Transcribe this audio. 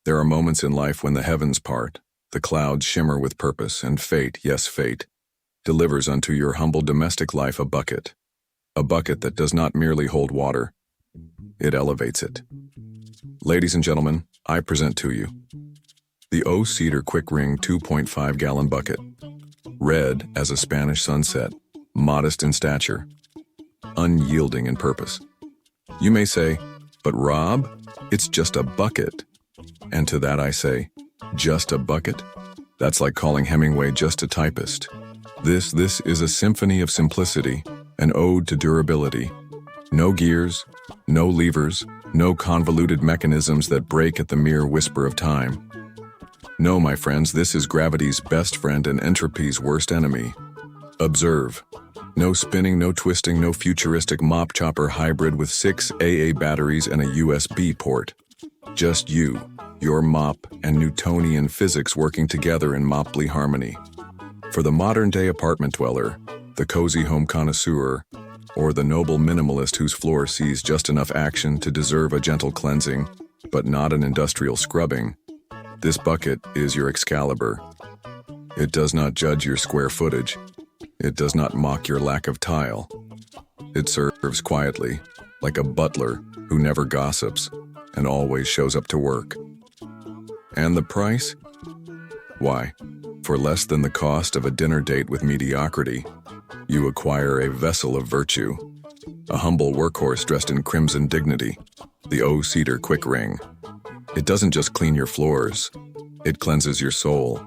There are moments in life when the heavens part, the clouds shimmer with purpose, and fate, yes fate, delivers unto your humble domestic life a bucket that does not merely hold water, it elevates it. Ladies and gentlemen, I present to you the O-Cedar QuickWring 2.5 gallon bucket, red as a Spanish sunset, modest in stature, unyielding in purpose. You may say, but Rob, it's just a bucket. And to that I say, just a bucket? That's like calling Hemingway just a typist. This is a symphony of simplicity, an ode to durability. No gears, no levers, no convoluted mechanisms that break at the mere whisper of time. No, my friends, this is gravity's best friend and entropy's worst enemy. Observe. No spinning, no twisting, no futuristic mop chopper hybrid with 6 AA batteries and a USB port. Just you, your mop, and Newtonian physics working together in moply harmony. For the modern-day apartment dweller, the cozy home connoisseur, or the noble minimalist whose floor sees just enough action to deserve a gentle cleansing, but not an industrial scrubbing, this bucket is your Excalibur. It does not judge your square footage. It does not mock your lack of tile. It serves quietly, like a butler who never gossips and always shows up to work. And the price? Why, for less than the cost of a dinner date with mediocrity, you acquire a vessel of virtue, a humble workhorse dressed in crimson dignity, the O-Cedar QuickWring. It doesn't just clean your floors, it cleanses your soul.